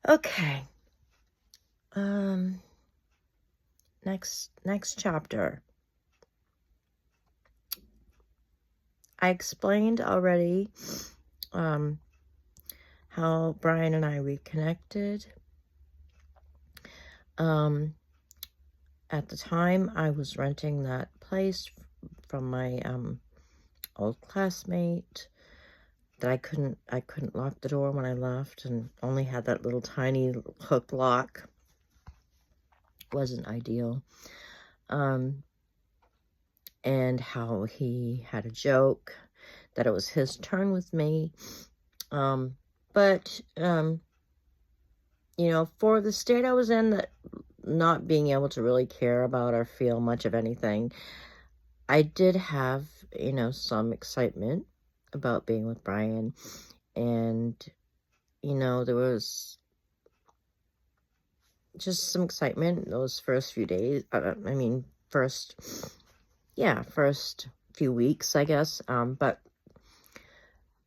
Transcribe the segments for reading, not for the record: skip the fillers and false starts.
Okay. Next chapter. I explained already how Brian and I reconnected. At the time, I was renting that place from my old classmate. That I couldn't lock the door when I left, and only had that little tiny hook lock. Wasn't ideal. And how he had a joke that it was his turn with me. But you know, for the state I was in, that not being able to really care about or feel much of anything, I did have, you know, some excitement about being with Brian. And, you know, there was just some excitement those first few days. First few weeks, I guess. But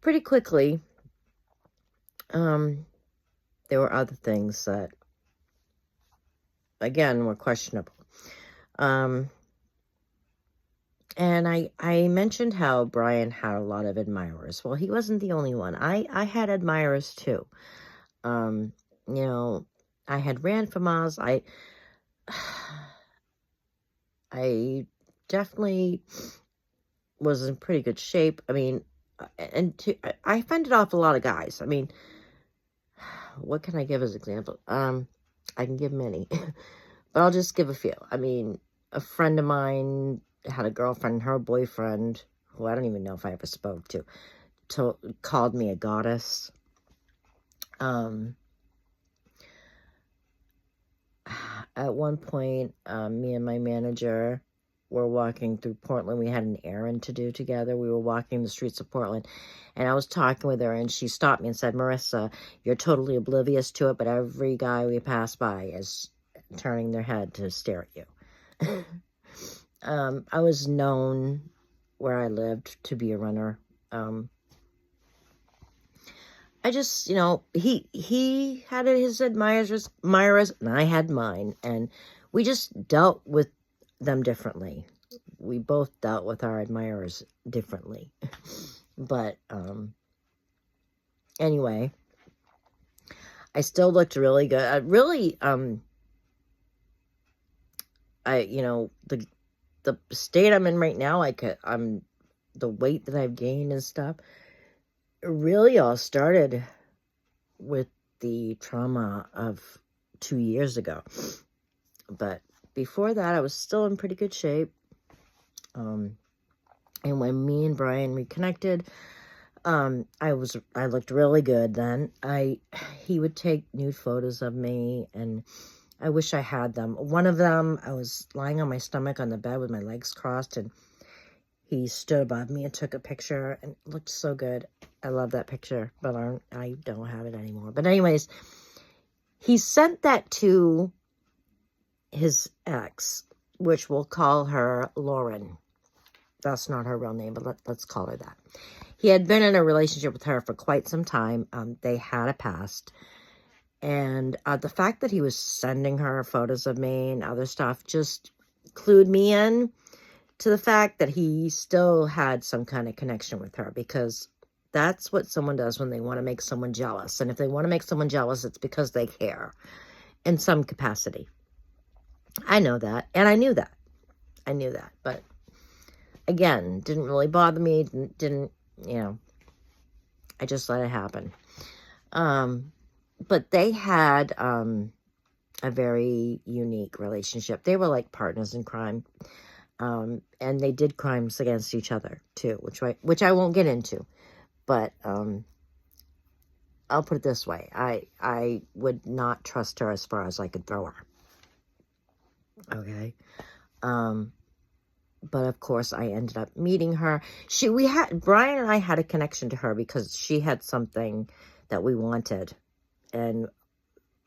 pretty quickly, there were other things that, again, were questionable. And I mentioned how Brian had a lot of admirers. Well, he wasn't the only one. I had admirers too. You know, I had ran for Mars. I definitely was in pretty good shape. I mean, I fended off a lot of guys. I mean, what can I give as example? I can give many, but I'll just give a few. I mean, a friend of mine had a girlfriend, her boyfriend, who I don't even know if I ever spoke to called me a goddess. At one point, me and my manager were walking through Portland. We had an errand to do together. We were walking the streets of Portland, and I was talking with her, and she stopped me and said, "Marissa, you're totally oblivious to it, but every guy we pass by is turning their head to stare at you." I was known where I lived to be a runner. I just, you know, he had his admirers, and I had mine, and we just dealt with them differently. We both dealt with our admirers differently. But anyway, I still looked really good. You know, the state I'm in right now, the weight that I've gained and stuff, it really all started with the trauma of 2 years ago. But before that, I was still in pretty good shape. And when me and Brian reconnected, I looked really good then. He would take nude photos of me, and I wish I had them. One of them, I was lying on my stomach on the bed with my legs crossed, and he stood above me and took a picture, and it looked so good. I love that picture, but I don't have it anymore. But anyways, he sent that to his ex, which we'll call her Lauren. That's not her real name, but let's call her that. He had been in a relationship with her for quite some time. They had a past. And the fact that he was sending her photos of me and other stuff just clued me in to the fact that he still had some kind of connection with her, because that's what someone does when they want to make someone jealous. And if they want to make someone jealous, it's because they care in some capacity. I know that, and I knew that. But again, didn't really bother me. Didn't, you know, I just let it happen. But they had a very unique relationship. They were like partners in crime. And they did crimes against each other too, which I won't get into. But I'll put it this way. I would not trust her as far as I could throw her. Okay. But of course I ended up meeting her. Brian and I had a connection to her because she had something that we wanted, and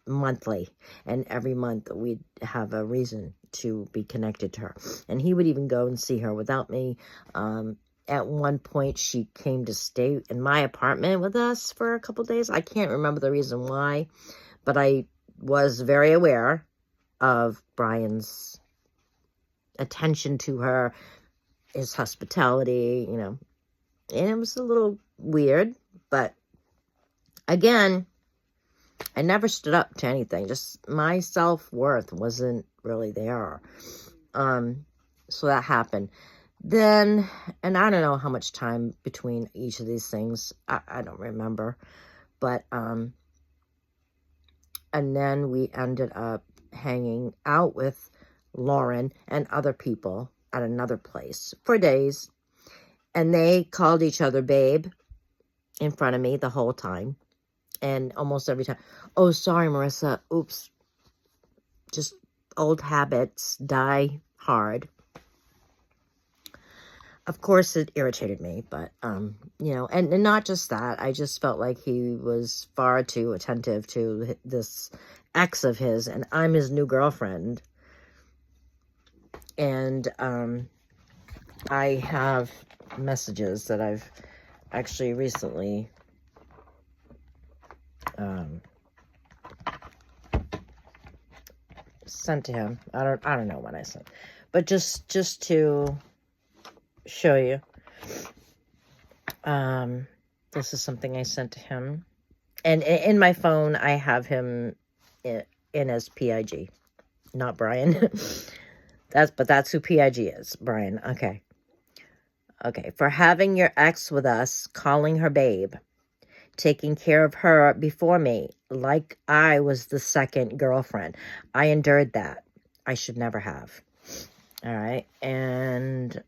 monthly, and every month we'd have a reason to be connected to her, and he would even go and see her without me. At one point she came to stay in my apartment with us for a couple days. I can't remember the reason why, But I was very aware of Brian's attention to her, his hospitality, you know. And it was a little weird, but again, I never stood up to anything. Just my self-worth wasn't really there. So that happened. Then, and I don't know how much time between each of these things. I don't remember. But, and then we ended up hanging out with Lauren and other people at another place for days. And they called each other babe in front of me the whole time. And almost every time, oh, sorry, Marissa. Oops. Just old habits die hard. Of course, it irritated me, but, you know, and not just that. I just felt like he was far too attentive to this ex of his, and I'm his new girlfriend. And I have messages that I've actually recently sent to him. I don't know when I sent, but just to show you. This is something I sent to him, and in my phone I have him in as PIG, not Brian. That's who PIG is, Brian. Okay. For having your ex with us, calling her babe, taking care of her before me, like I was the second girlfriend. I endured that. I should never have. All right. And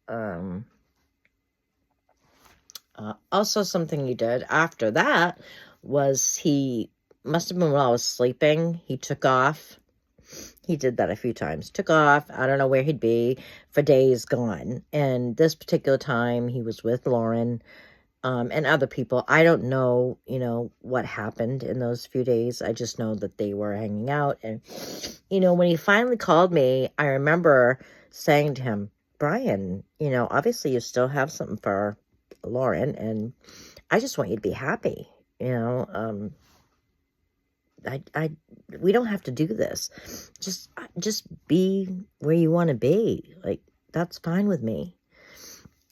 also something he did after that was he must have been while I was sleeping. He took off. He did that a few times. Took off. I don't know where he'd be for days gone. And this particular time he was with Lauren and other people. I don't know, you know, what happened in those few days. I just know that they were hanging out. And, you know, when he finally called me, I remember saying to him, Brian, you know, obviously you still have something for Lauren, and I just want you to be happy. You know, we don't have to do this. Just be where you want to be. Like, that's fine with me.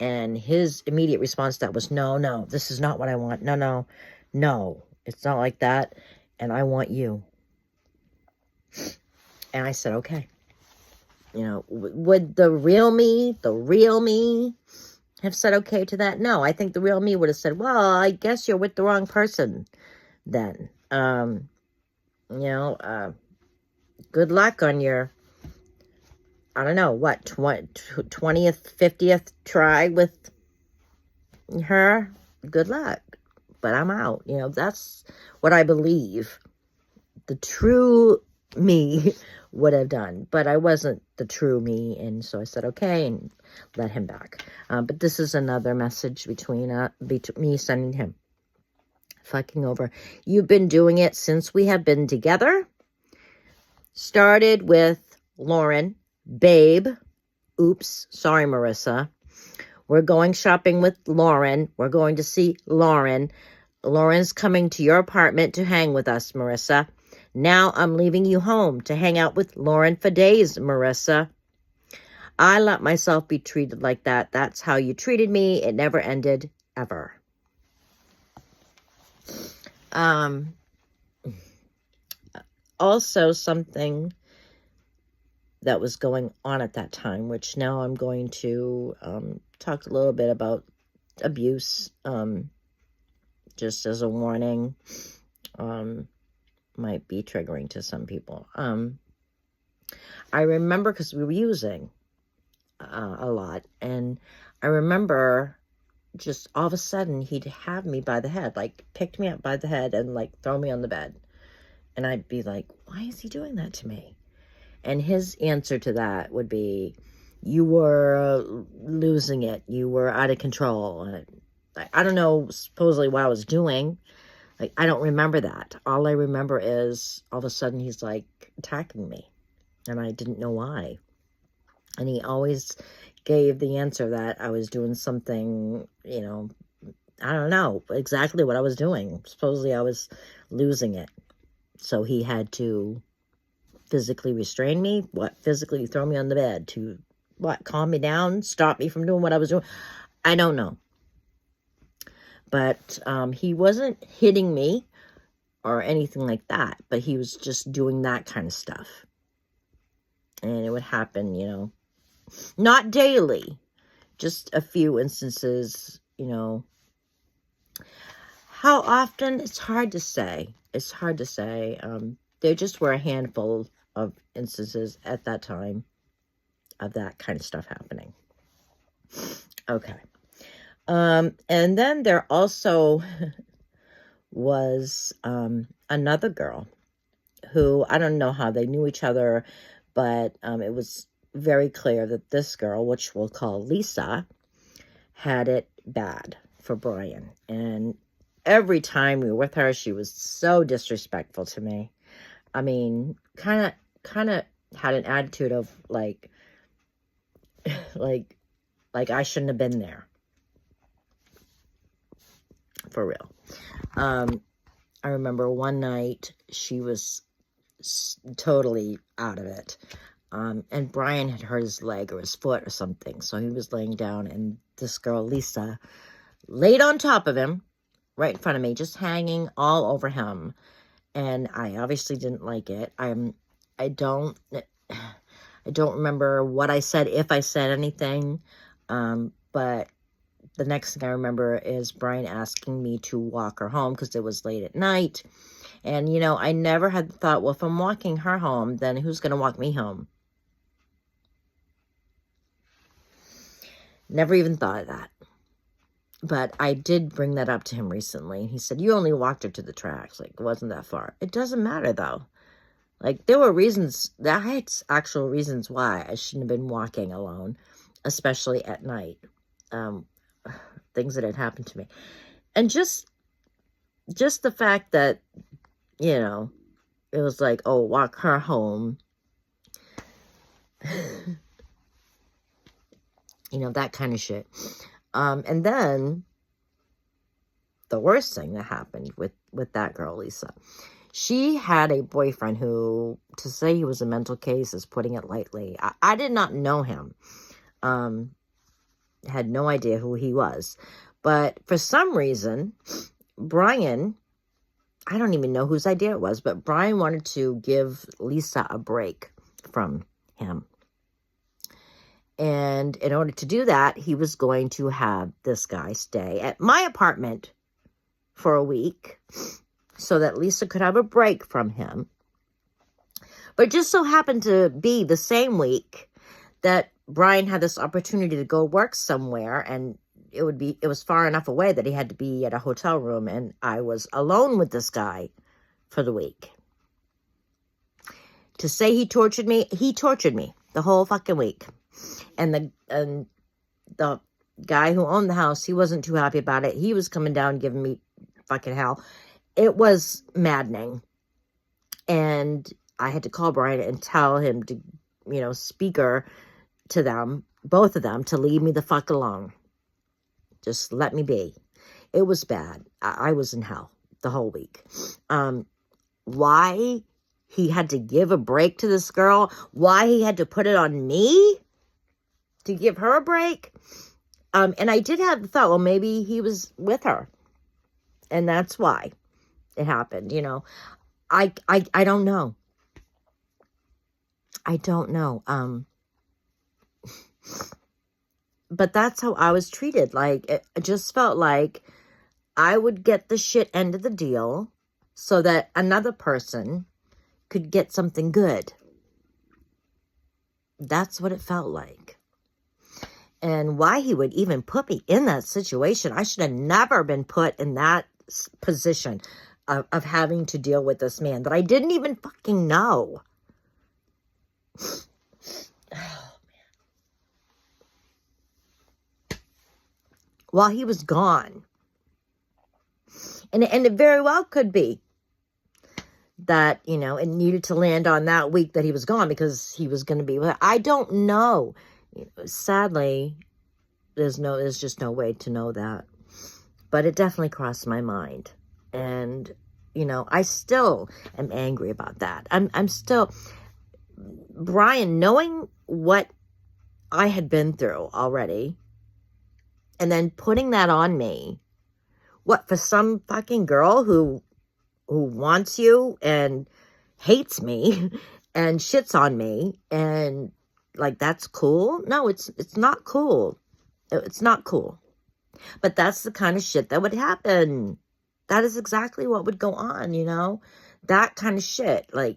And his immediate response to that was, no, this is not what I want. No, it's not like that. And I want you. And I said, okay. You know, would the real me have said okay to that? No, I think the real me would have said, well, I guess you're with the wrong person then. You know, good luck on your, I don't know, what, 20th, 50th try with her. Good luck. But I'm out. You know, that's what I believe the true me would have done. But I wasn't the true me, and so I said, okay, and let him back. But this is another message between me sending him. Fucking over. You've been doing it since we have been together. Started with Lauren. Babe. Oops. Sorry, Marissa. We're going shopping with Lauren. We're going to see Lauren. Lauren's coming to your apartment to hang with us, Marissa. Now I'm leaving you home to hang out with Lauren for days, Marissa. I let myself be treated like that. That's how you treated me. It never ended, ever. Also something that was going on at that time, which now I'm going to talk a little bit about abuse, just as a warning. Might be triggering to some people. I remember, because we were using a lot, and I remember just all of a sudden he'd have me by the head, like picked me up by the head and like throw me on the bed. And I'd be like, why is he doing that to me? And his answer to that would be, you were losing it. You were out of control. And I don't know supposedly what I was doing. Like, I don't remember that. All I remember is all of a sudden he's like attacking me. And I didn't know why. And he always gave the answer that I was doing something, you know, I don't know exactly what I was doing. Supposedly I was losing it. So he had to physically restrain me. What? Physically throw me on the bed to, what? Calm me down? Stop me from doing what I was doing? I don't know. But he wasn't hitting me or anything like that. But he was just doing that kind of stuff. And it would happen, you know, not daily. Just a few instances, you know. How often? It's hard to say. It's hard to say. There just were a handful of instances at that time of that kind of stuff happening. Okay. And then there also was another girl who, I don't know how they knew each other, but it was very clear that this girl, which we'll call Lisa, had it bad for Brian. And every time we were with her, she was so disrespectful to me. I mean, kind of had an attitude of like I shouldn't have been there. For real. I remember one night she was totally out of it. And Brian had hurt his leg or his foot or something. So he was laying down, and this girl, Lisa, laid on top of him, right in front of me, just hanging all over him. And I obviously didn't like it. I don't remember what I said, if I said anything. But the next thing I remember is Brian asking me to walk her home because it was late at night. And, you know, I never had the thought, well, if I'm walking her home, then who's going to walk me home? Never even thought of that. But I did bring that up to him recently. He said, you only walked her to the tracks. Like, it wasn't that far. It doesn't matter, though. Like, there were reasons, I had actual reasons why I shouldn't have been walking alone, especially at night. Things that had happened to me. And just the fact that, you know, it was like, oh, walk her home. You know, that kind of shit. And then the worst thing that happened with that girl, Lisa, she had a boyfriend who, to say he was a mental case is putting it lightly. I did not know him. Had no idea who he was. But for some reason, Brian, I don't even know whose idea it was, but Brian wanted to give Lisa a break from him. And in order to do that, he was going to have this guy stay at my apartment for a week so that Lisa could have a break from him. But it just so happened to be the same week that Brian had this opportunity to go work somewhere, and it was far enough away that he had to be at a hotel room, and I was alone with this guy for the week. To say he tortured me the whole fucking week. And the guy who owned the house, he wasn't too happy about it. He was coming down giving me fucking hell. It was maddening. And I had to call Brian and tell him to, you know, speaker to them, both of them, to leave me the fuck alone. Just let me be. It was bad. I was in hell the whole week. Why he had to give a break to this girl? Why he had to put it on me to give her a break? And I did have the thought, well, maybe he was with her. And that's why it happened, you know. I don't know. I don't know. But that's how I was treated. Like, it just felt like I would get the shit end of the deal so that another person could get something good. That's what it felt like. And why he would even put me in that situation, I should have never been put in that position of having to deal with this man that I didn't even fucking know. While he was gone. And it very well could be that, you know, it needed to land on that week that he was gone because he was going to be, I don't know. Sadly, there's just no way to know that. But it definitely crossed my mind. And You know, I still am angry about that. I'm still, Brian, knowing what I had been through already, and then putting that on me. What, for some fucking girl who wants you and hates me and shits on me, and like, that's cool? No, it's not cool. It's not cool. But that's the kind of shit that would happen. That is exactly what would go on, you know? That kind of shit. Like,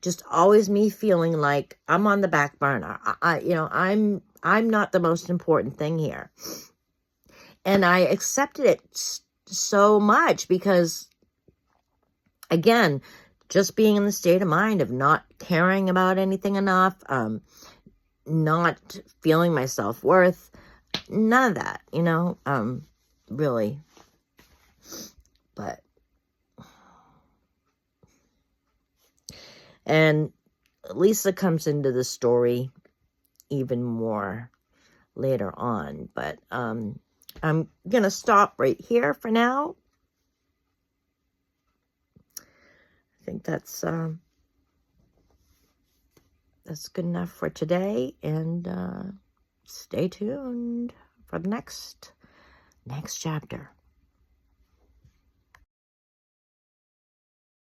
just always me feeling like I'm on the back burner. You know, I'm not the most important thing here. And I accepted it so much because, again, just being in the state of mind of not caring about anything enough, not feeling my self-worth, none of that, you know, really. But, and Lisa comes into the story even more later on, but I'm gonna stop right here for now. I think that's good enough for today, and stay tuned for the next chapter.